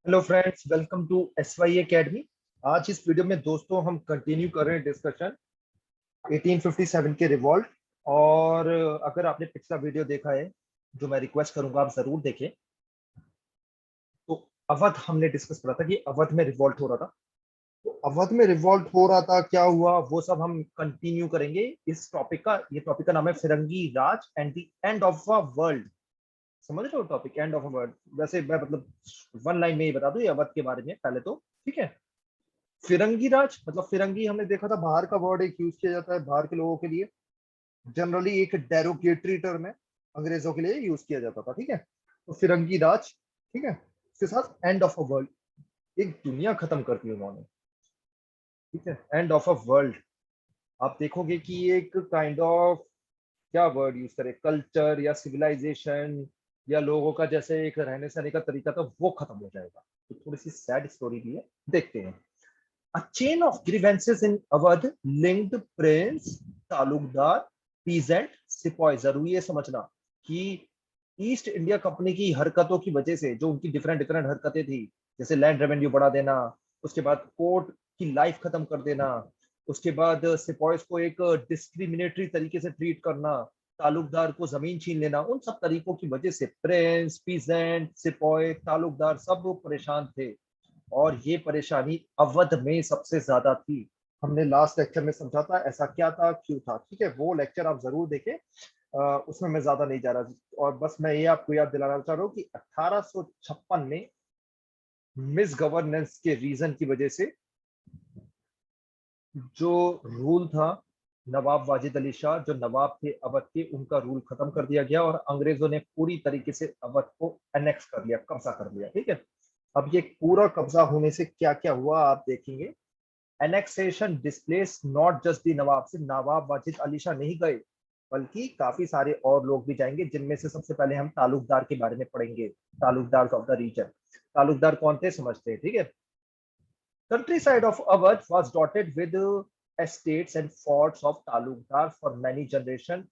Hello friends, welcome to S Y academy. आज इस video में दोस्तों हम कंटिन्यू कर रहे हैं डिस्कशन 1857 के रिवॉल्ट। और अगर आपने पिछला वीडियो देखा है, जो मैं रिक्वेस्ट करूंगा आप जरूर देखें। तो अवध हमने डिस्कस करा था कि अवध में रिवॉल्ट हो रहा था। तो अवध में रिवॉल्ट हो रहा था, क्या हुआ, वो सब हम कंटिन्यू करेंगे। इस टॉपिक का ये टॉपिक का नाम है Firangi Raj and the end of a world. समझ रहे हो topic, end of a world. वैसे मैं मतलब वन लाइन में ही बता दूं ये अवध के बारे में पहले तो। ठीक है। फिरंगी राज मतलब फिरंगी हमने देखा था, बाहर का वर्ड एक यूज किया जाता है बाहर के लोगों के लिए। जनरली एक डेरोगेटरी टर्म है, अंग्रेजों के लिए यूज किया जाता था। ठीक है। तो फिरंगी राज, ठीक है, उसके साथ एंड ऑफ अ वर्ल्ड, एक दुनिया खत्म कर दी उन्होंने। ठीक है, एंड ऑफ अ वर्ल्ड। आप देखोगे कि एक काइंड ऑफ, क्या वर्ड यूज करें, कल्चर या सिविलाइजेशन या लोगों का जैसे एक रहने सहने का तरीका था वो खत्म हो जाएगा। तो थोड़ी सी सैड स्टोरी भी है, देखते हैं। A chain of grievances in Awadh linked prince, Talukdar, peasant, सिपाही। जरूरी है समझना कि ईस्ट इंडिया कंपनी की हरकतों की वजह से, जो उनकी डिफरेंट डिफरेंट हरकतें थी, जैसे लैंड रेवेन्यू बढ़ा देना, उसके बाद कोर्ट की लाइफ खत्म कर देना, उसके बाद सिपाहीज को एक डिस्क्रिमिनेटरी तरीके से ट्रीट करना, तालुकदार को जमीन छीन लेना, उन सब तरीकों की वजह से प्रिंस, पीजेंट, सिपाही, तालुकदार सब लोग परेशान थे। और ये परेशानी अवध में सबसे ज्यादा थी। हमने लास्ट लेक्चर में समझा था ऐसा क्या था, क्यों था। ठीक है, वो लेक्चर आप जरूर देखें। उसमें मैं ज्यादा नहीं जा रहा, और बस मैं ये आपको याद दिलाना चाह रहा हूँ कि 1856 में मिस गवर्नेंस के रीजन की वजह से जो रूल था, नवाब वाजिद अली शाह जो नवाब थे अवध के, उनका रूल खत्म कर दिया गया और अंग्रेजों ने पूरी तरीके से अवध को एनेक्स कर लिया, कब्जा कर लिया। ठीक है। अब ये पूरा कब्जा होने से क्या क्या हुआ आप देखेंगे। Annexation displace not just the nawab, सिर्फ नवाब वाजिद अली शाह नहीं गए, बल्कि काफी सारे और लोग भी जाएंगे, जिनमें से सबसे पहले हम तालुकदार के बारे में पढ़ेंगे। Taluqdar of the region. Taluqdar कौन थे समझते हैं। ठीक है। Countryside of Awadh was dotted with estates and forts of Talukdar for many generations,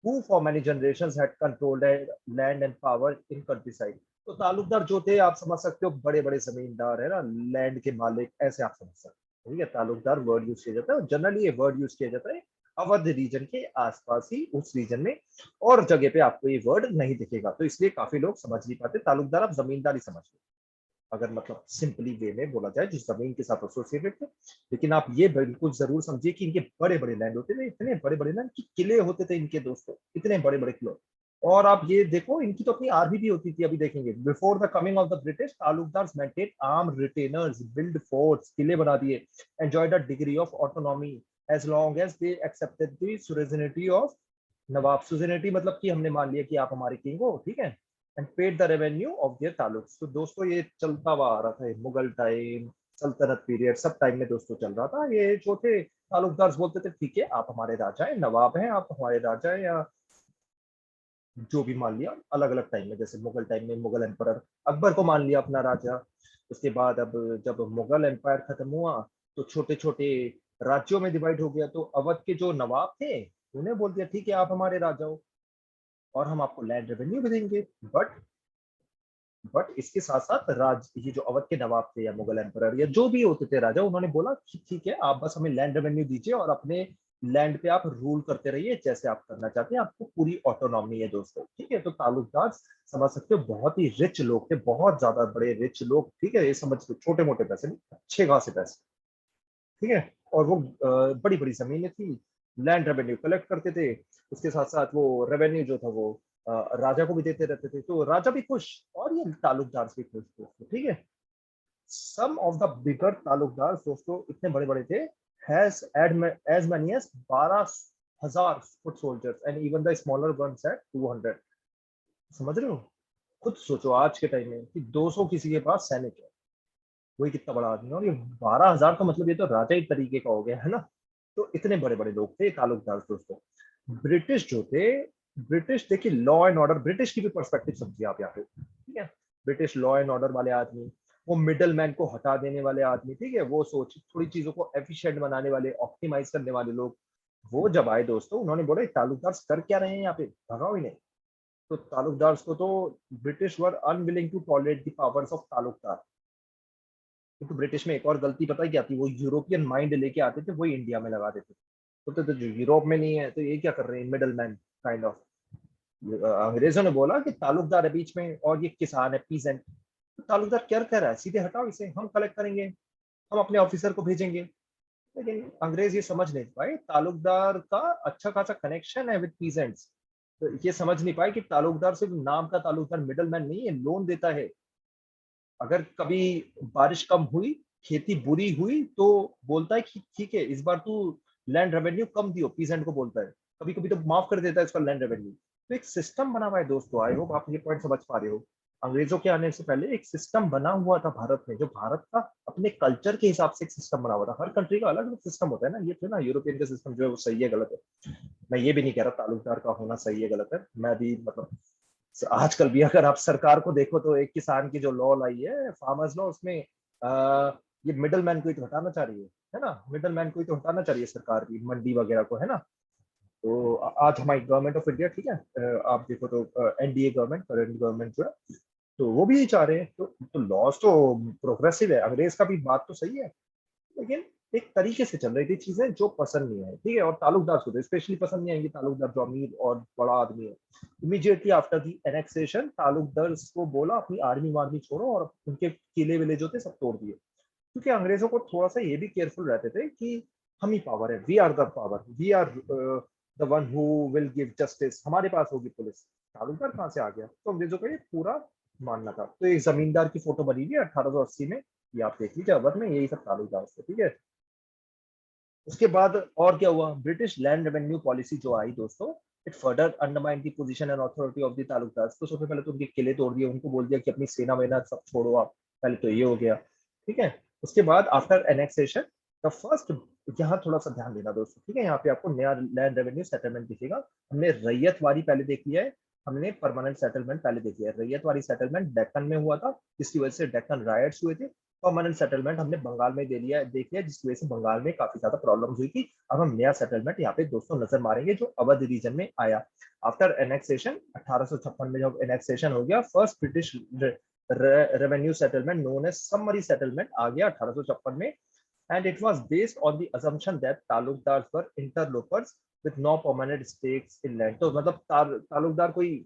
who for many generations had controlled land and power in countryside. तो तालुकदार जो थे आप समझ सकते हो, बड़े बड़े जमींदार है ना, लैंड के मालिक, ऐसे आप समझ सकते हो। ठीक है, तालुकदार वर्ड यूज किया जाता है, जनरली ये वर्ड यूज किया जाता है अवध रीजन के आसपास ही, उस रीजन में। और जगह पे आपको ये वर्ड नहीं दिखेगा, तो इसलिए काफी लोग समझ नहीं पाते। तालुकदार आप जमींदार ही समझ लो, अगर मतलब सिंपली वे में बोला जाए, जिस जमीन के साथ एसोसिएटेड थे। लेकिन आप ये बिल्कुल जरूर समझिए कि इनके बड़े बड़े लैंड होते थे, इतने बड़े बड़े लैंड कि किले होते थे इनके दोस्तों, इतने बड़े बड़े किले। और आप ये देखो, इनकी तो अपनी आर्मी भी होती थी। अभी देखेंगे, before the coming of the British, taluqdar maintain arm retainers, build forts, किले बना दिए, enjoyed a degree of autonomy as long as they accepted the suzerainty of nawab. Suzerainty मतलब कि हमने मान लिया कि आप हमारे किंग हो, ठीक है, and paid the revenue of their taluk. तो दोस्तों ये चलता हुआ आ रहा था, मुगल टाइम, सल्तनत पीरियड, सब टाइम में दोस्तों चल रहा था। ये जो थे तालुकदार बोलते थे ठीक है आप हमारे राजा हैं, नवाब हैं, आप हमारे राजा हैं, या जो भी मान लिया अलग अलग टाइम में। जैसे मुगल टाइम में मुगल एम्परर अकबर को मान लिया अपना राजा। उसके बाद अब जब मुगल एम्पायर खत्म हुआ तो छोटे छोटे राज्यों में डिवाइड हो गया। तो अवध के जो नवाब थे उन्हें बोल दिया ठीक है आप हमारे राजा हो, और हम आपको लैंड रेवेन्यू भी देंगे। बट इसके साथ साथ राज, ये जो अवध के नवाब थे या मुगल एम्परर या जो भी होते थे राजा, उन्होंने बोला कि ठीक है आप बस हमें लैंड रेवेन्यू दीजिए और अपने लैंड पे आप रूल करते रहिए जैसे आप करना चाहते हैं, आपको पूरी ऑटोनॉमी है दोस्तों। ठीक है। तो तालुकदार समझ सकते हो बहुत ही रिच लोग थे, बहुत ज्यादा बड़े रिच लोग। ठीक है, ये समझ लो छोटे मोटे पैसे नहीं, अच्छे खासे पैसे। ठीक है। और वो बड़ी बड़ी जमीनें थी, लैंड रेवेन्यू कलेक्ट करते थे। उसके साथ साथ वो रेवेन्यू जो था वो राजा को भी देते रहते थे, तो राजा भी खुश और ये तालुकदार भी खुश दोस्तों। ठीक है। Some of the bigger taluqdar दोस्तों इतने बड़े बड़े थे, has as many as 12,000 foot soldiers and even the smaller ones at 200। समझ रहे हो, खुद सोचो आज के टाइम में कि 200 किसी के पास सैनिक है, वही कितना बड़ा आदमी है। और ये 12,000 तो मतलब ये तो राजा ही तरीके का हो गया है ना। तो इतने बड़े बड़े लोग थे तालुकदार दोस्तों। ब्रिटिश जो थे, ब्रिटिश देखिए लॉ एंड ऑर्डर, ब्रिटिश की भी पर्सपेक्टिव समझिए आप यहाँ पे। ठीक है, ब्रिटिश लॉ एंड ऑर्डर वाले आदमी, वो मिडल मैन को हटा देने वाले आदमी। ठीक है, वो सोच थोड़ी चीजों को एफिशिएंट बनाने वाले, ऑप्टिमाइज करने वाले लोग, वो जब आए दोस्तों, उन्होंने बोले तालुकदार कर क्या रहे हैं यहाँ पे, भगाओ इन्हें। तो तालुकदार को तो British were unwilling to tolerate the powers of taluqdar. तो ब्रिटिश में एक और गलती पता है क्या थी, वो यूरोपियन माइंड लेके आते थे, वही इंडिया में लगा देते थे। तो जो यूरोप में नहीं है तो ये क्या कर रहे हैं, मिडल मैन काइंड ऑफ। अंग्रेजों ने बोला कि ताल्लुकदार है बीच में और ये किसान है, पीजेंट। तो ताल्लुकदार क्या कह रहा है, सीधे हटाओ इसे, हम कलेक्ट करेंगे, हम अपने ऑफिसर को भेजेंगे। लेकिन अंग्रेज ये समझ नहीं पाए ताल्लुकदार का अच्छा खासा कनेक्शन है विद पीजेंट्स। तो ये समझ नहीं पाए कि ताल्लुकदार सिर्फ नाम का ताल्लुकदार, मिडल मैन नहीं है, लोन देता है। अगर कभी बारिश कम हुई, खेती बुरी हुई, तो बोलता है कि ठीक है इस बार तू लैंड रेवेन्यू कम दियो, पीजेंट को बोलता है। कभी कभी तो माफ कर देता है इसका लैंड रेवेन्यू। तो एक सिस्टम बना हुआ है दोस्तों, आई होप आप ये पॉइंट समझ पा रहे हो। अंग्रेजों के आने से पहले एक सिस्टम बना हुआ था भारत में, जो भारत का अपने कल्चर के हिसाब से एक सिस्टम बना हुआ था। हर कंट्री का अलग अलग सिस्टम होता है ना, ये तो ना यूरोपियन का सिस्टम जो है वो सही है गलत है। मैं ये भी नहीं कह रहा ताल्लुकदार का होना सही है गलत है, मैं भी मतलब आजकल भी अगर आप सरकार को देखो तो एक किसान की जो लॉ लाई है, फार्मर्स लॉ, उसमें ये मिडल मैन को ही तो हटाना चाह रही है ना, मिडल मैन को ही तो हटाना चाह रही है सरकार की, मंडी वगैरह को, है ना। तो आज हमारी गवर्नमेंट ऑफ इंडिया, ठीक है, आप देखो तो एनडीए गवर्नमेंट, करंट गवर्नमेंट जो है, तो वो भी यही चाह रहे हैं। तो लॉज तो प्रोग्रेसिव है, अंग्रेज का भी बात तो सही है, लेकिन एक तरीके से चल रही थी चीजें जो पसंद नहीं है, ठीक है। और ताल्लुकदार को तो स्पेशली पसंद नहीं आएंगे, ताल्लुकदार जो अमीर और बड़ा आदमी है। Immediately after the annexation Talukdar को बोला अपनी आर्मी वार्मी छोड़ो, और उनके किले विले जो थे सब तोड़ दिए। क्योंकि अंग्रेजों को थोड़ा सा ये भी केयरफुल रहते थे कि हम ही पावर है, we are the power, we are the one who will give justice, हमारे पास होगी पुलिस। ताल्लुकदार कहाँ से आ गया, तो अंग्रेजों का ये पूरा मानना था। तो एक जमींदार की फोटो बनी हुई है 1880 में, ये आप देख लीजिए, अवध में यही सब ताल्लुकदार थे, ठीक है। उसके बाद और क्या हुआ, ब्रिटिश लैंड रेवेन्यू पॉलिसी जो आई दोस्तों, it further undermine the position and authority of the Talukdar. तो सबसे पहले तो उनके किले तोड़ दिए, उनको बोल दिया कि अपनी सेना वेना सब छोड़ो आप, पहले तो ये हो गया, ठीक है। उसके बाद आफ्टर एनेक्सेशन द फर्स्ट, यहाँ थोड़ा सा ध्यान देना दोस्तों, ठीक है, यहाँ पे आपको नया लैंड रेवेन्यू सेटलमेंट दिखेगा। हमने रैयतवाड़ी पहले देख लिया है, हमने परमानेंट सेटलमेंट पहले देख लिया है। रैयतवाड़ी सेटलमेंट डेक्कन में हुआ था, जिसकी वजह से डेक्कन रायट्स हुए थे। परमानेंट सेटलमेंट हमने बंगाल में दे लिया देख लिया, जिसकी वजह से बंगाल में काफी ज्यादा प्रॉब्लम हुई थी। अब हम नया सेटलमेंट यहाँ पे दोस्तों नजर मारेंगे जो अवध रीजन में आया आफ्टर एनेक्सेशन 1856 में। जब एनेक्सेशन हो गया, first British revenue settlement known as summary settlement आ गया 1856 में। And it was based on the assumption that taluqdar were interlopers with no permanent stakes in land. तो मतलब तालुकदार कोई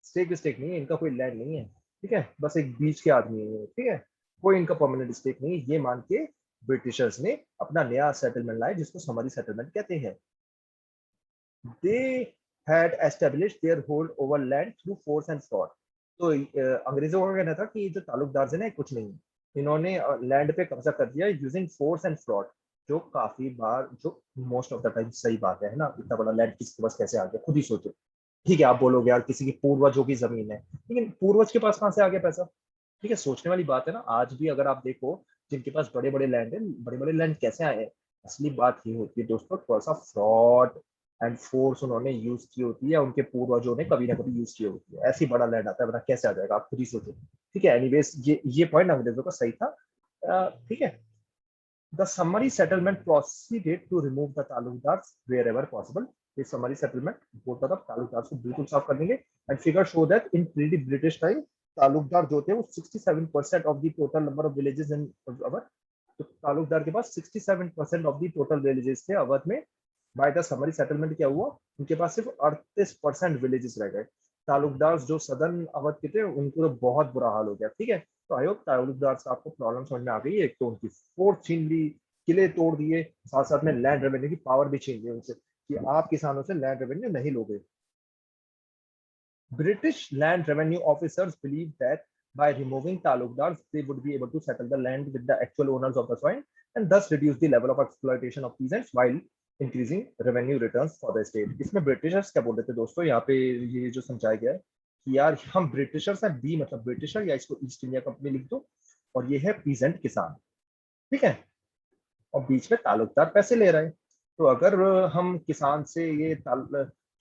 स्टेक नहीं है, इनका कोई लैंड नहीं है, ठीक है, बस एक बीच के आदमी है, ठीक है, कोई इनका परमानेंट स्टेक नहीं है। ये मान के ब्रिटिशर्स ने अपना नया सेटलमेंट लाया, जिसको समरी सेटलमेंट कहते हैं। They had established there hold over land through force and fraud. तो अंग्रेजों का कहना था कि जो तालुकदार है ना कुछ नहीं, इन्होंने लैंड पे कब्जा कर दिया यूजिंग फोर्स एंड फ्रॉड। जो काफी बार, जो मोस्ट ऑफ द टाइम सही बात है ना, इतना बड़ा लैंड किसके पास कैसे आ गया, खुद ही सोचो। ठीक है, आप बोलोगे यार किसी के पूर्वजों की जमीन है, लेकिन पूर्वज के पास कहाँ से आ गया पैसा। ठीक है, सोचने वाली बात है ना। आज भी अगर आप देखो जिनके पास बड़े बड़े लैंड है, बड़े बड़े लैंड कैसे आए हैं, असली बात ये होती है दोस्तों, थोड़ा सा फ्रॉड एंड फोर्स उन्होंने यूज की होती है, उनके पूर्वजों ने कभी ना कभी यूज की होती है। ऐसी बड़ा लैंड आता है, बता कैसे आ जाएगा, आप खुद ही सोचो। ठीक है, एनीवेज ये पॉइंट अंग्रेजों का सही था। ठीक है, the summary settlement proceeded to remove the talukdars wherever possible. ये summary settlement बोलता था तालुकदार को बिल्कुल साफ कर देंगे। And figure show that in pre British time Talukdar जो थे वो 67% of the total number of villages in Awadh. तो तालुकदार के पास 67% ऑफ द टोटल विलेजेस थे अवध में। बाय द समरी सेटलमेंट क्या हुआ, उनके पास सिर्फ 38% विलेजेस रह गए। तालुकदार जो सदर्न अवध के थे उनको तो बहुत बुरा हाल हो गया। ठीक है, तो आई होप तालुकदार से आपको प्रॉब्लम समझ में आ गई है। एक तो उनकी फोर्ट छीन ली, किले तोड़ दिए, साथ साथ में लैंड रेवेन्यू की पावर भी छीन ली उनसे कि आप किसानों से लैंड रेवेन्यू नहीं लोगे। British land revenue officers believed that by removing talukdars, they would be able to settle the land with the actual owners of the soil and thus reduce the level of exploitation of peasants while increasing revenue returns for the state. इसमें Britishers क्या बोल रहे थे दोस्तों, यहाँ पे ये जो समझाया गया है कि यार हम ब्रिटिशर्स हैं, बी मतलब ब्रिटिशर, या इसको ईस्ट इंडिया कंपनी लिख दो, और ये है पीजेंट किसान, ठीक है, और बीच में तालुकदार पैसे ले रहा है। तो अगर हम किसान से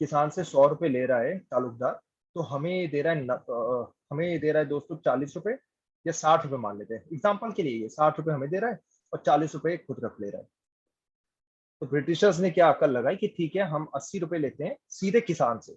किसान से 100 रुपए ले रहा है तालुकदार, तो हमें दे रहा है हमें दे रहा है दोस्तों 40 रुपए या 60 रुपए, मान लेते हैं एग्जाम्पल के लिए, ये 60 रुपए हमें दे रहा है और 40 रुपए खुद रख ले रहा है। तो ब्रिटिशर्स ने क्या अकल लगाई कि ठीक है हम 80 रुपए लेते हैं सीधे किसान से,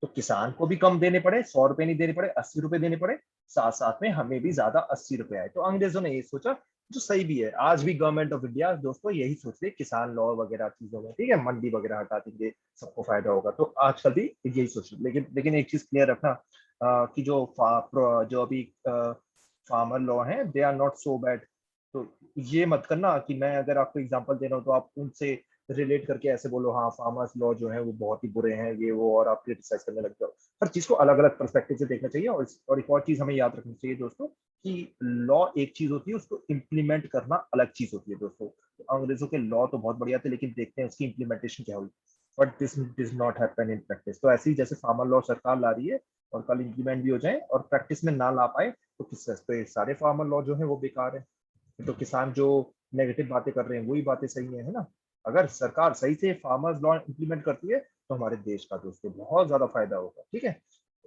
तो किसान को भी कम देने पड़े, 100 रुपए नहीं देने पड़े, 80 रुपए देने पड़े, साथ साथ में हमें भी ज्यादा 80 रुपए आए। तो अंग्रेजों ने ये सोचा, जो सही भी है। आज भी गवर्नमेंट ऑफ इंडिया दोस्तों यही सोच रही है, किसान लॉ वगैरह चीजों में, ठीक है, मंडी वगैरह हटा देंगे, सबको फायदा होगा। तो आजकल भी यही सोच रही है। लेकिन एक चीज क्लियर रखना, कि जो अभी फार्मर लॉ है, they are not so bad. तो ये मत करना कि मैं अगर आपको एग्जांपल दे रहा हूँ तो आप उनसे रिलेट करके ऐसे बोलो हाँ फार्मर्स लॉ जो है वो बहुत ही बुरे हैं ये वो, और आप क्रिटिसाइज करने लग जाओ। हर चीज को अलग अलग पर्सपेक्टिव से देखना चाहिए। और एक और चीज हमें याद रखनी चाहिए दोस्तों, कि लॉ एक चीज होती है, उसको इम्प्लीमेंट करना अलग चीज होती है दोस्तों। तो अंग्रेजों के लॉ तो बहुत बढ़िया थे, लेकिन देखते हैं उसकी इम्प्लीमेंटेशन क्या हुई। But this did not happen in practice. तो ऐसे ही जैसे फार्मर लॉ सरकार ला रही है और कल इंप्लीमेंट भी हो जाए और प्रैक्टिस में ना ला पाए, तो किस तो ये सारे फार्मर लॉ जो है वो बेकार है। तो किसान जो नेगेटिव बातें कर रहे हैं वही बातें सही है ना। अगर सरकार सही से फार्मर्स लॉ इंप्लीमेंट करती है तो हमारे देश का दोस्तों बहुत ज्यादा फायदा होगा, ठीक है।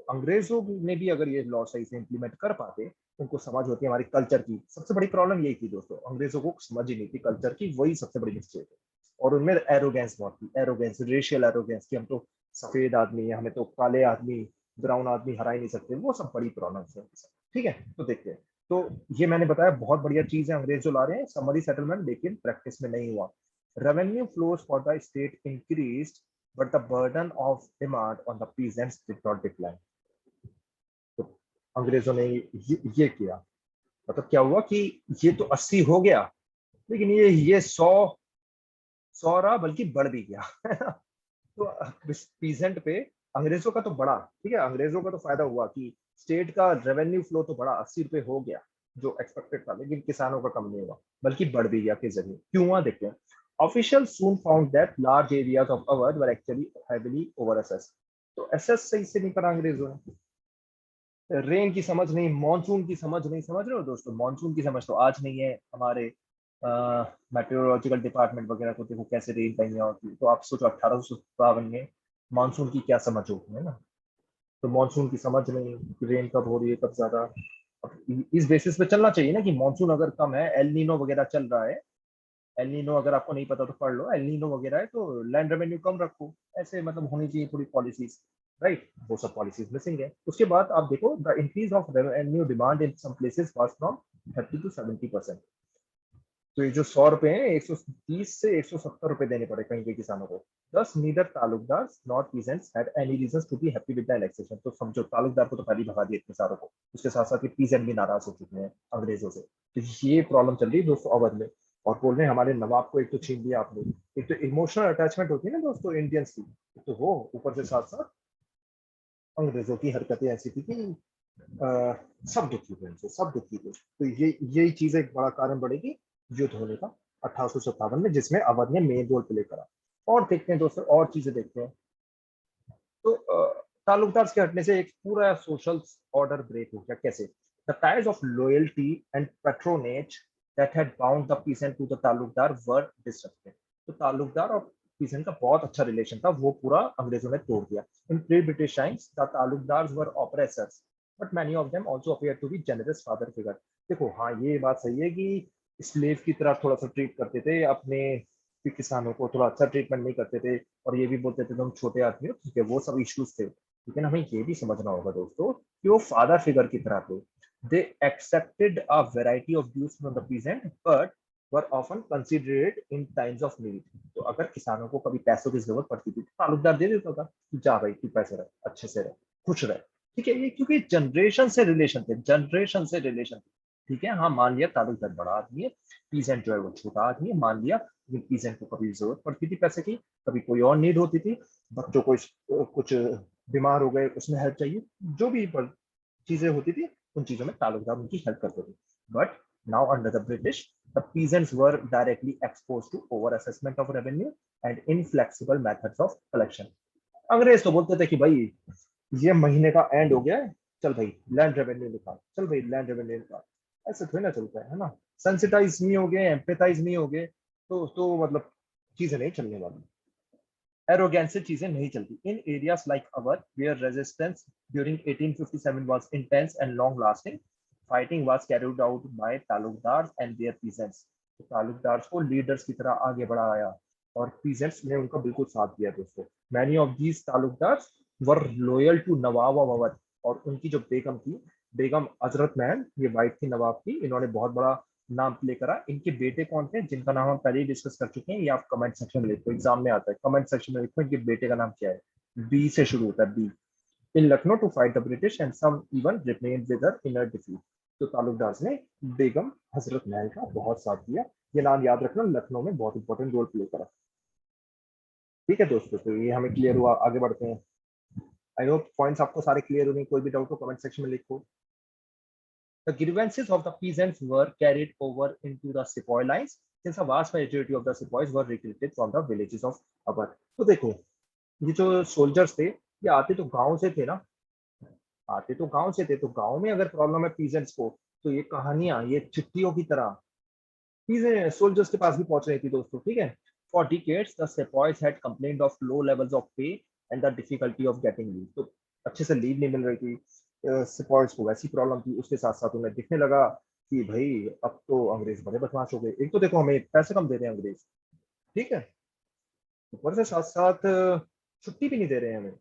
अंग्रेजों ने भी अगर ये लॉ सही से इंप्लीमेंट कर पाते, उनको समझ होती है हमारी कल्चर की। सबसे बड़ी प्रॉब्लम यही थी दोस्तों, अंग्रेजों को समझ ही नहीं थी कल्चर की, वही सबसे बड़ी मिस्टेक है। और उनमें एरोगेंस बहुत थी, एरोगेंस, रेशियल एरोगेंस, कि हम तो सफेद आदमी है, हमें तो काले आदमी, ब्राउन आदमी हरा ही नहीं सकते। वो सब बड़ी प्रॉब्लम है, ठीक है। तो देखते हैं। तो ये मैंने बताया बहुत बढ़िया चीज है अंग्रेज जो ला रहे हैं, समरी सेटलमेंट, लेकिन प्रैक्टिस में नहीं हुआ। Revenue flows for the state increased, but the burden of demand on the peasants did not decline. तो अंग्रेजों ने ये किया। मतलब क्या हुआ कि ये तो 80 हो गया, लेकिन ये 100 रहा, बल्कि बढ़ भी गया। तो पीजेंट पे अंग्रेजों का तो बढ़ा, ठीक है, अंग्रेजों का तो फायदा हुआ कि स्टेट का रेवेन्यू फ्लो तो बढ़ा, 80 रुपए हो गया जो एक्सपेक्टेड था, लेकिन किसानों का कम नहीं हुआ, बल्कि बढ़ भी गया। किस जरिए क्यों हुआ देखते हैं। Official soon found that large areas of Awadh were actually heavily over assess. तो एसेस सही से नहीं करा अंग्रेजों ने। रेन की समझ नहीं, मानसून की समझ नहीं, समझ रहे हो दोस्तों, मानसून की समझ तो आज नहीं है हमारे मेट्रोलॉजिकल डिपार्टमेंट वगैरह को। देखो कैसे रेन कहीं होती है, तो आप सोचो 1857 में मानसून की क्या समझ होती है ना। तो मानसून की समझ नहीं, रेन कब हो रही है कब ज्यादा। अब इस बेसिस पे चलना चाहिए ना, कि मानसून अगर कम है, एल नीनो वगैरह चल रहा है, एल नीनो अगर आपको नहीं पता तो पढ़ लो, एल नीनो वगैरह है तो लैंड रेवेन्यू कम रखो, ऐसे मतलब होनी चाहिए थोड़ी पॉलिसीज, राइट। वो सब पॉलिसीज मिसिंग है। उसके बाद आप देखो, the increase of revenue demand in some places was from 30 to 70%। तो ये जो 100 रुपए हैं, 130 से 170 रुपए देने पड़े कहीं के किसानों को। Thus neither taluqdar not peasants had any reasons to be happy with the annexation. तो समझो तालुकदार को तो पहले भगा दिया इतने सारों को, उसके साथ साथ पीजेंट भी नाराज हो चुके हैं अंग्रेजों से। तो ये प्रॉब्लम चल रही है दोस्तों अवध में। और बोल रहे हैं हमारे नवाब को एक तो छीन लिया आपने। एक तो इमोशनल अटैचमेंट होती है ना दोस्तों इंडियंस की, तो वो ऊपर से साथ साथ अंग्रेजों की हरकतें ऐसी थी कि सब दुखी थे इनसे, सब दुखी थे। तो यही चीज एक बड़ा कारण बढ़ेगी युद्ध होने का 1857 में, जिसमें अवध ने मेन रोल प्ले करा। और देखते हैं दोस्तों, और चीजें देखते हैं। तो ताल्लुकदार के हटने से एक पूरा सोशल ऑर्डर ब्रेक हो गया। कैसे? The ties of loyalty and patronage that had bound the peasant to the taluqdar were disrupted. तो ताल्लुकदार और पीसेंट का बहुत अच्छा रिलेशन था, वो पूरा अंग्रेजों ने तोड़ दिया। In pre British times the taluqdars were oppressors, but many of them also appear to be generous father figure. देखो हाँ, ये बात सही है कि स्लेव की तरह थोड़ा सा ट्रीट करते थे अपने किसानों को, थोड़ा अच्छा ट्रीटमेंट नहीं करते थे, और ये भी बोलते थे तुम छोटे आदमी हो, ठीक है, वो सब इश्यूज थे। लेकिन हमें ये भी समझना होगा दोस्तों कि वो फादर फिगर की तरह थे। They accepted a variety of dues from the peasant, but were often considerate in times of need. तो अगर किसानों को कभी पैसों की जरूरत पड़ती थी तो तालुकदार दे देता था कि जा भाई तू पैसे रख, अच्छे से रह, खुश रह, ठीक है। ये क्योंकि जनरेशन से रिलेशन थे, जनरेशन से रिलेशन थे, ठीक है। हाँ मान लिया तालुकदार बड़ा आदमी है, पीजेंट जो है वो छोटा आदमी है, मान लिया। लेकिन पीजेंट को कभी जरूरत पड़ती थी पैसे की, कभी कोई और नीड होती थी, बच्चों को कुछ बीमार हो गए उसमें हेल्प चाहिए, जो भी चीजें होती थी उन चीजों में ताल्लुकदार उनकी हेल्प करते थे। But now under the British the peasants were directly exposed to over assessment of revenue and inflexible methods of collection। अंग्रेज तो बोलते थे कि भाई ये महीने का एंड हो गया है, चल भाई लैंड रेवेन्यू निकाल, चल भाई लैंड रेवेन्यू निकाल। ऐसे थोड़ी ना चलता है ना। सेंसिटाइज नहीं हो गए, एम्पेथाइज नहीं हो गए, तो मतलब चीजें नहीं चलने वाली, एरोगेंस से चीजें नहीं चलती। In areas like Awadh where resistance during 1857 was intense and long lasting, fighting was carried out by taluqdars and their peasants. तो तालुकदार्स को लीडर्स की तरह आगे बढ़ाया और पीजेंट्स ने उनका बिल्कुल साथ दिया दोस्तों। Many of these taluqdars were loyal to nawab of Awadh, और उनकी जो बेगम थी बेगम हजरत महल, ये वाइफ थी नवाब की, इन्होंने बहुत बड़ा नाम प्ले करा। इनके बेटे कौन थे जिनका नाम हम पहले ही डिस्कस कर चुके हैं, ये आप कमेंट सेक्शन में लिखो, एग्जाम में आता है, कमेंट सेक्शन में लिखो इनके बेटे का नाम क्या है। बी से शुरू होता है, B. In Lucknow to fight the British and some even remain with her in a defeat. तो तालुकदार ने बेगम हजरत महल का बहुत साथ दिया। ये नाम याद रखना, लखनऊ में बहुत इंपॉर्टेंट रोल प्ले करा। ठीक है दोस्तों, तो ये हमें क्लियर हुआ, आगे बढ़ते हैं। आई होप पॉइंट्स आपको सारे क्लियर होंगे, कोई भी डाउट हो कमेंट सेक्शन में लिखो। The grievances of the peasants were carried over into the sepoy lines since a vast majority of the sepoys were recruited from the villages of Awadh। तो देखो, ये जो सोल्जर्स थे ये आते तो गांव से थे ना, आते तो गांव से थे, तो गांव में अगर प्रॉब्लम है पीजेंट्स को, तो ये कहानियां, ये चिट्ठियों की तरह सोल्जर्स के पास भी पहुंच रही थी दोस्तों। ठीक है, for decades the sepoys had complained of low levels of pay and the difficulty of getting leave. तो अच्छे से लीव नहीं मिल रही थी सेपॉयज को, वैसी प्रॉब्लम थी। उसके साथ साथ उन्हें दिखने लगा कि भाई अब तो अंग्रेज बड़े बदमाश हो गए, एक तो देखो हमें पैसे कम दे रहे हैं अंग्रेज, ठीक है, ऊपर से साथ साथ छुट्टी भी नहीं दे रहे हैं हमें,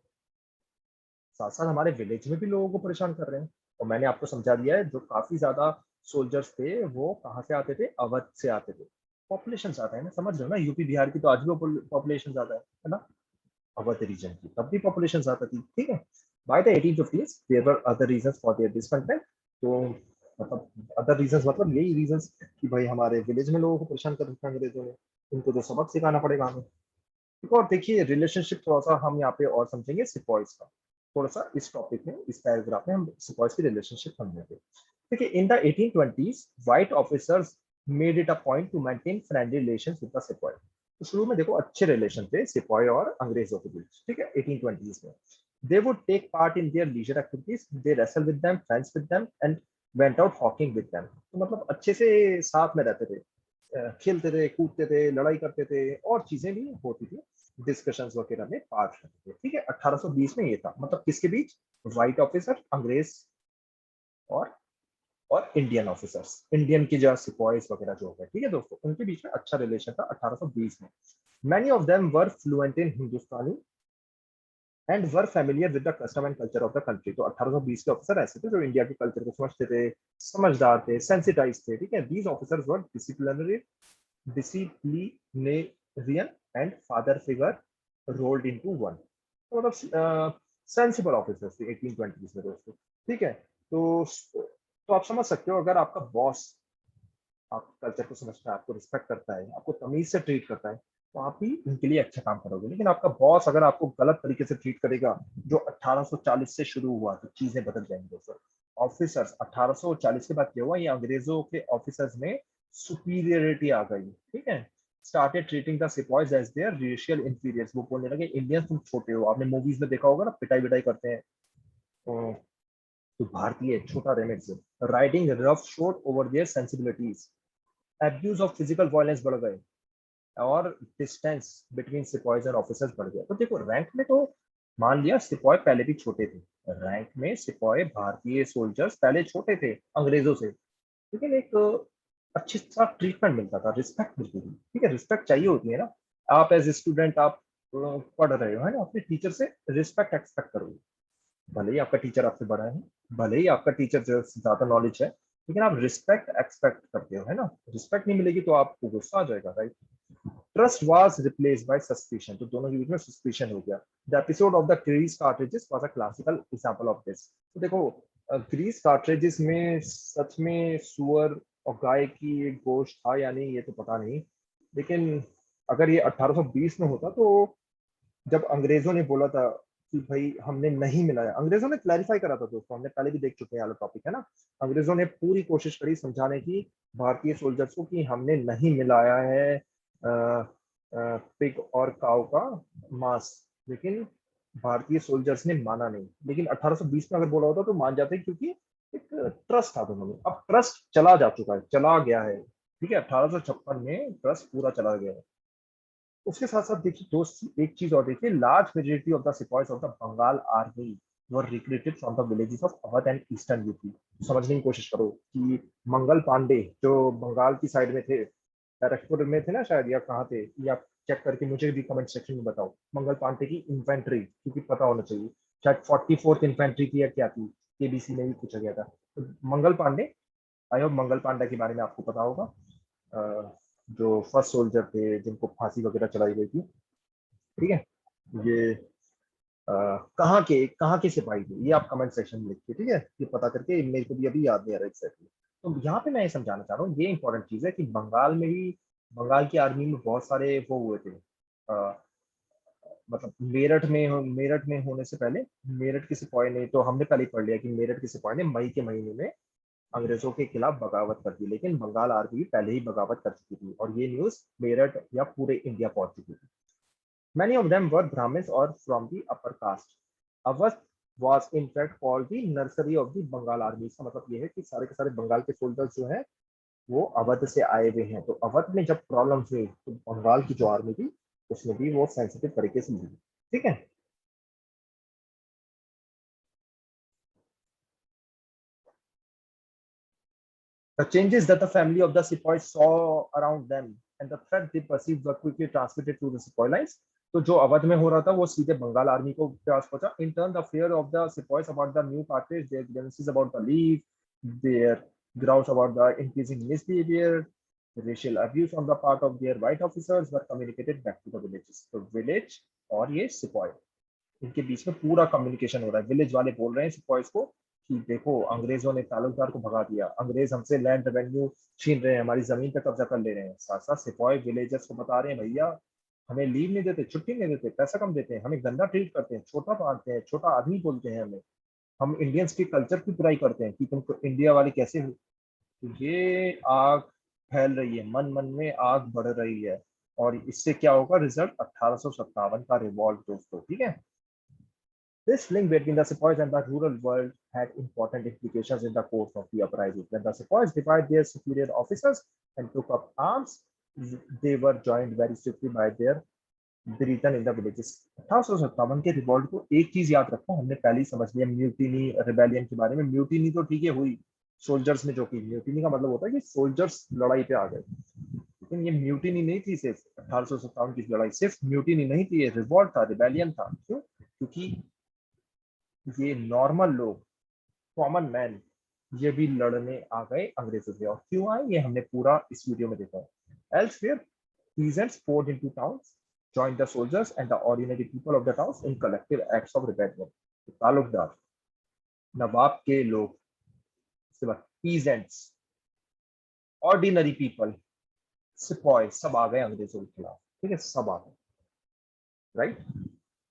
साथ साथ हमारे विलेज में भी लोगों को परेशान कर रहे हैं। और मैंने आपको समझा दिया है, जो काफी ज्यादा सोल्जर्स थे वो कहाँ से आते थे, अवध से आते थे। पॉपुलेशन ज्यादा है ना, समझ रहे हो ना, यूपी बिहार की तो आज भी पॉपुलेशन ज्यादा है ना, अवध रीजन की तब भी पॉपुलेशन ज्यादा थी। ठीक है, by the 1850s there were other reasons for their discontent. तो मतलब अदर रीजंस मतलब यही रीजंस कि भाई हमारे विलेज में लोगों को परेशान कर रखा है अंग्रेजों ने, उनको तो सबक सिखाना पड़ेगा हमें। ठीक है, और देखिए रिलेशनशिप थोड़ा सा हम यहाँ पे और समझेंगे सिपॉइस का, थोड़ा सा इस टॉपिक में, इस पैराग्राफ में हम सिपॉइस की रिलेशनशिप समझेंगे। देखिए, in the 1820s white officers made it a point two maintain friendly relations with the sepoy. तो शुरू में देखो अच्छे रिलेशन थे सिपॉय और अंग्रेजों के बीच। ठीक है, 1820s में they would take part in their leisure activities, they wrestle with them, friends with them and went out hawking with them. तो मतलब अच्छे से साथ में रहते थे, खेलते थे, कूदते थे, लड़ाई करते थे, और चीजें भी होती थी, डिस्कशंस वगैरह में पार्ट करते थे। ठीक है, 1820 में ये था, मतलब किसके बीच, व्हाइट ऑफिसर, अंग्रेज और इंडियन ऑफिसर्स, इंडियन की जो सिपॉइज वगैरह जो है, ठीक है दोस्तों, उनके बीच में अच्छा रिलेशन था 1820 में। Many of them were fluent in Hindustani and were familiar with the custom and culture of the country. तो 1820 के ऑफिसर ऐसे थे जो इंडिया के कल्चर को समझते थे, समझदार थे, सेंसिटाइज थे। ठीक है, these officers were disciplinarian and father figure rolled into one. तो मतलब सेंसिबल ऑफिसर्स थे 1820 में दोस्तों। ठीक है, तो आप समझ सकते हो, अगर आपका बॉस आपके कल्चर को समझता है, आपको रिस्पेक्ट करता है, आपको तमीज से ट्रीट करता है, तो आप भी उनके लिए अच्छा काम करोगे। लेकिन आपका बॉस अगर आपको गलत तरीके से ट्रीट करेगा, जो 1840 से शुरू हुआ, तो चीजें बदल जाएंगी दोस्तों। ऑफिसर्स 1840 के बाद क्या हुआ, ये अंग्रेजों के ऑफिसर्स में सुपीरियरिटी आ गई। ठीक है, started treating the sepoys as their racial inferiors. वो बोलने लगे इंडियंस तुम छोटे हो, आपने मूवीज में देखा होगा ना, पिटाई विटाई करते हैं, तो भारतीय छोटा रेमेड से, riding roughshod over their sensibilities, abuse of physical violence बढ़ गए, और डिस्टेंस बिटवीन सिपॉइज और ऑफिसर्स बढ़ गया। तो देखो रैंक में तो मान लिया सिपॉय पहले भी छोटे थे, रैंक में सिपॉय भारतीय सोल्जर्स पहले छोटे थे अंग्रेजों से, लेकिन एक अच्छी सा ट्रीटमेंट मिलता था, रिस्पेक्ट मिलती थी। ठीक है, रिस्पेक्ट चाहिए होती है ना, आप एज ए स्टूडेंट आप पढ़ रहे हो है ना, अपने टीचर से रिस्पेक्ट एक्सपेक्ट करोगे, भले ही आपका टीचर आपसे बड़ा है, भले ही आपका टीचर जो ज्यादा नॉलेज है, लेकिन आप रिस्पेक्ट एक्सपेक्ट करते हो है ना, रिस्पेक्ट नहीं मिलेगी तो आपको गुस्सा आ जाएगा, right. Trust was replaced by suspicion, तो दोनों के बीच में सस्पिशन हो गया। The episode of the grease cartridges was a classical example of this. तो देखो ग्रीस कार्ट्रिजेस में सच में सुअर और गाय की एक गोश्त था या नहीं ये तो पता नहीं, लेकिन अगर ये 1820 में होता, तो जब अंग्रेजों ने बोला था कि भाई हमने नहीं मिलाया, अंग्रेजों ने क्लैरिफाई करा था दोस्तों, हमने पहले भी देख चुके हैं, वाला टॉपिक है ना, अंग्रेजों ने पूरी कोशिश करी समझाने की भारतीय सोल्जर्स को कि हमने नहीं मिलाया है पिग और काऊ का मांस, लेकिन भारतीय सोल्जर्स ने माना नहीं। लेकिन 1820 में अगर बोला होता तो मान जाते, क्योंकि एक ट्रस्ट था दोनों में। अब ट्रस्ट चला जा चुका है, चला गया है। ठीक है, 1856 में ट्रस्ट पूरा चला गया है। उसके साथ साथ देखिए दोस्त, एक चीज और देखिए, large majority of the sepoys of the Bengal army were recruited from the villages of Awadh and eastern UP. समझने की कोशिश करो कि मंगल पांडे जो बंगाल की साइड में थे, बैरकपुर में थे ना शायद, या कहाँ थे, या चेक करके मुझे भी कमेंट सेक्शन में बताओ, मंगल पांडे की इन्फेंट्री, क्योंकि पता होना चाहिए, शायद 44th इन्फेंट्री की या क्या थी, केबीसी में भी पूछा गया था। तो मंगल पांडे, आई होप मंगल पांडे के बारे में आपको पता होगा, जो फर्स्ट सोल्जर थे जिनको फांसी वगैरह चढ़ाई गई थी। ठीक है, ये कहाँ के सिपाही थे, ये आप कमेंट सेक्शन में लिखिए। ठीक है, ये पता करके, मेरे को भी अभी याद नहीं आ रहा एग्जैक्टली। तो यहाँ पे मैं ये समझाना चाह रहा हूँ, ये इंपॉर्टेंट चीज है कि बंगाल में भी, बंगाल की आर्मी में बहुत सारे वो हुए थे। मतलब मेरठ में होने से पहले, मेरठ के सिपाही ने, तो हमने पहले ही पढ़ लिया कि मेरठ के सिपाही ने मई के महीने में अंग्रेजों के खिलाफ बगावत कर दी, लेकिन बंगाल आर्मी भी पहले ही बगावत कर चुकी थी और ये न्यूज मेरठ या पूरे इंडिया पहुंच चुकी थी। Many of them were Brahmins or from the upper caste. Awadh was in fact called the nursery of the Bengal army। इसका मतलब ये है कि सारे के सारे बंगाल के सोल्जर्स जो हैं वो अवध से आए हुए हैं। तो अवध में जब प्रॉब्लम्स हुई तो बंगाल की जो आर्मी थी उसने भी वो सेंसिटिव तरीके से ली। ठीक है, the changes that the family of the sepoys saw around them and the threat they perceived were quickly transmitted to the sepoy lines। तो जो अवध में हो रहा था वो सीधे बंगाल आर्मी को पास पहुंचा। In turn the fear of the sepoys about the new cartridge, their grievances about the leave, their grouse about the increasing misbehavior, racial abuse on the part of their white officers were communicated back to the villages। तो village और ये sepoy, इनके बीच में पूरा communication हो रहा है। Village वाले बोल रहे हैं सिपॉइस को कि देखो अंग्रेजों ने तालुकदार को भगा दिया, अंग्रेज हमसे लैंड रेवेन्यू छीन रहे हैं, हमारी जमीन पे कब्जा कर ले रहे हैं। साथ साथ सिपॉय विलेजर्स को बता रहे हैं भैया हमें लीव नहीं देते, छुट्टी नहीं देते, पैसा कम देते हैं, हमें गंदा ट्रीट करते हैं, छोटा मारते हैं, छोटा आदमी बोलते हैं हमें, हम इंडियंस के कल्चर की बुराई करते हैं कि तुम तो इंडिया वाले कैसे हो। तो ये आग फैल रही है, मन मन में आग बढ़ रही है। और इससे क्या होगा रिजल्ट, 1857 का रिवॉल्ट दोस्तों। ठीक है, this link between the sepoys and the rural world had important implications in the course of the uprising। When the sepoys defied their superior officers and took up arms, they were joined very swiftly by their Britain in the villages। 1857 के revolt को एक चीज याद रखो, हमने पहले ही समझ लिया म्यूटिनी रिबेलियन के बारे में। म्यूटिनी तो ठीक है हुई सोल्जर्स ने जो की, म्यूटिनी का मतलब होता है कि सोल्जर्स लड़ाई पे आ गए, लेकिन ये म्यूटिनी नहीं थी। सिर्फ 1857 की लड़ाई सिर्फ म्यूटिनी नहीं थी, ये रिवॉल्ट था, रिबेलियन था। क्यों? क्योंकि ये नॉर्मल लोग, कॉमन मैन, ये भी लड़ने आ गए अंग्रेजों से। और क्यों आए ये हमने पूरा इस वीडियो में देखा है। Elsewhere, peasants poured into towns, joined the soldiers and the ordinary people of the towns in collective acts of rebellion। Talukdar, नवाब के लोग, उसके बाद पीजेंट्स, ऑर्डिनरी पीपल, सिपॉय, सब आ गए अंग्रेजों के खिलाफ। ठीक है, सब आ गए। राइट,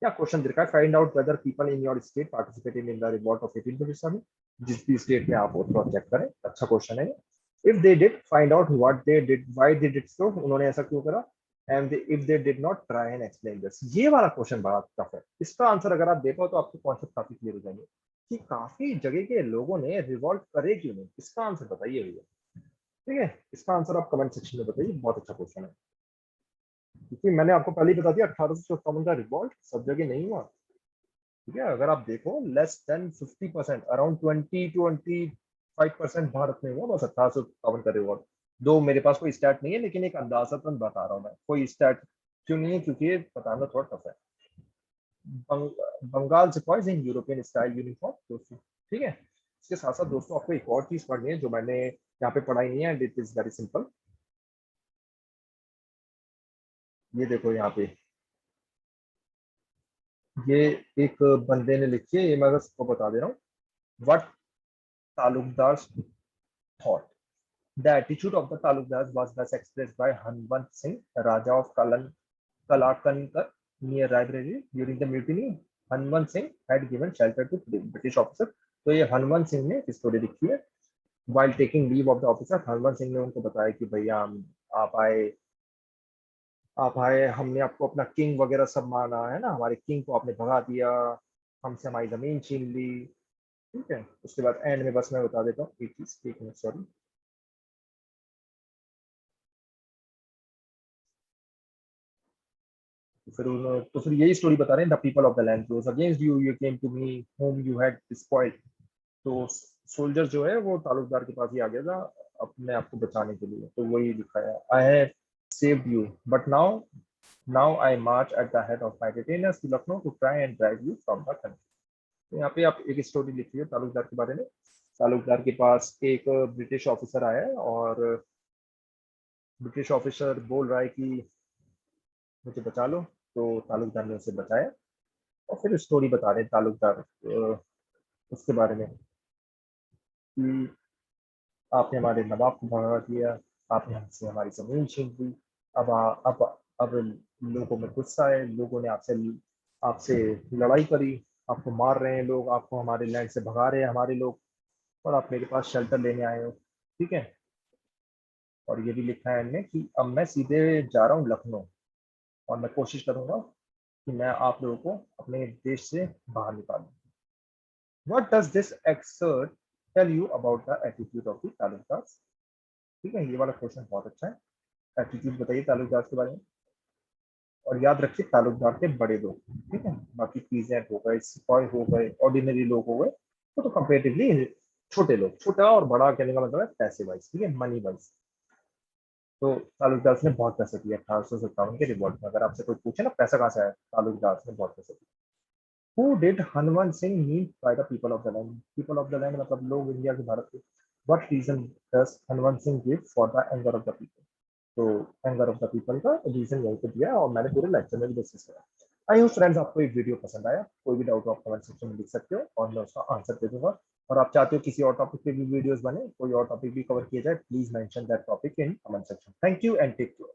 क्या क्वेश्चन दे रखा है, find out whether people in your state participated in the revolt of 1827। जिस भी स्टेट में आप हो थोड़ा चेक करें, अच्छा क्वेश्चन है। If they did, find out what they did, why they did so, उन्होंने ऐसा क्यों करा। And if they did not, try and explain this. ये वाला क्वेश्चन बड़ा टफ है, इसका आंसर अगर आप देखो तो आपको कॉन्सेप्ट काफी क्लियर हो जाएंगे कि काफी जगह के लोगों ने रिवॉल्ट करे क्यों नहीं। इसका आंसर बताइए भैया। ठीक है, इसका आंसर आप कमेंट सेक्शन में बताइए, बहुत अच्छा क्वेश्चन है। क्योंकि मैंने आपको पहले ही बता दिया 1857 का रिवॉल्ट सब जगह नहीं हुआ। ठीक है, अगर आप देखो लेस देन 50%, अराउंड 20-25% भारत में हुआ बस 1857 का रिवॉल्ट। दो मेरे पास कोई स्टैट नहीं है, लेकिन एक अंदाजतन बता रहा हूँ मैं, कोई स्टैट क्यों नहीं है क्योंकि ये बताना थोड़ा टफ है। Bengal सिपाहीज in European style uniform दोस्तों। ठीक है, इसके साथ साथ दोस्तों आपको एक और चीज पढ़नी है जो मैंने यहाँ पे पढ़ाई नहीं है, and it is very simple. ये देखो यहाँ पे, ये एक बंदे ने लिखी है, ये मैं बस आपको बता दे रहा हूँ। What Talukdar thought. The attitude of the Talukdars was thus expressed by Hanwant Singh, Raja of Kalakankar near Raebareli during the mutiny। Hanwant Singh had given shelter to British officer। तो ये हनवंत सिंह ने स्टोरी लिखी है। While taking leave of the officer, Hanwant Singh ने उनको बताया कि भैया आप आए, आप आए, हमने आपको अपना किंग वगैरह सब माना है ना, हमारे किंग को आपने भगा दिया, हमसे हमारी जमीन छीन ली। ठीक है, उसके बाद एंड में बस मैं बता देता हूँ एक चीज, एक मिनट सॉरी। तो फिर यही स्टोरी बता रहे हैं, the people of the land rose against you, you came to me home you had despoiled. तो सोल्जर जो है वो तालुकदार के पास ही आ गया था अपने आप को बचाने के लिए। तो वही लिखा है, I have saved you but now, now I march at the head of my retainers to Lucknow to try and drive you from the country. तो यहाँ पे आप एक स्टोरी लिखी है तालुकदार के बारे में। तालुकदार के पास एक ब्रिटिश ऑफिसर आया है और ब्रिटिश ऑफिसर बोल रहा है कि मुझे बचा लो। तो तालुकदार ने उसे बचाया और फिर स्टोरी बता रहे हैं तालुकदार उसके बारे में कि आपने हमारे नवाब को भगा दिया, आपने हमसे हमारी जमीन छीन ली। अब लोगों में गुस्सा है, लोगों ने आपसे आपसे लड़ाई करी, आपको मार रहे हैं लोग, आपको हमारे लैंड से भगा रहे हैं हमारे लोग, और आप मेरे पास शेल्टर लेने आए हो। ठीक है। और ये भी लिखा है इनने कि अब मैं सीधे जा रहा हूँ लखनऊ और मैं कोशिश करूंगा कि मैं आप लोगों को अपने देश से बाहर निकालूं। What does this excerpt tell you about the attitude of the Talukdar? ठीक है, ये वाला क्वेश्चन बहुत अच्छा है। एटीट्यूड बताइए तालुकदार के बारे में। और याद रखिए तालुकदार के बड़े लोग, ठीक है, बाकी पीजेंट हो गए, सिपाही हो गए, ऑर्डिनरी लोग हो गए, तो कंपेरेटिवली छोटे लोग। छोटा और बड़ा कहने का मतलब है पैसे वाइज, ठीक है, मनी वाइज। तो तालुकदार ने बहुत पैसे दिए 1857 के रिवॉल्ट में। अगर आपसे कोई पूछे ना पैसा कहाँ से आया, तालुकदार ने बहुत पैसे दिए। Who did Hanuman Singh mean by the people of the land? People of the land मतलब लोग इंडिया के, भारत के। What reason does Hanuman Singh give for the anger of the people? तो एंगर ऑफ द पीपल का रीजन यहीं पे दिया और मैंने पूरे लेक्चर में भी डिस्कस किया। आई होप फ्रेंड्स आपको ये वीडियो पसंद आया। कोई भी डाउट हो आप कमेंट सेक्शन में लिख सकते हो और मैं उसका आंसर दे दूंगा। और आप चाहते हो किसी और टॉपिक पे भी वीडियोस बने, कोई और टॉपिक भी कवर किया जाए, please mention that topic in comment section. Thank you and take care.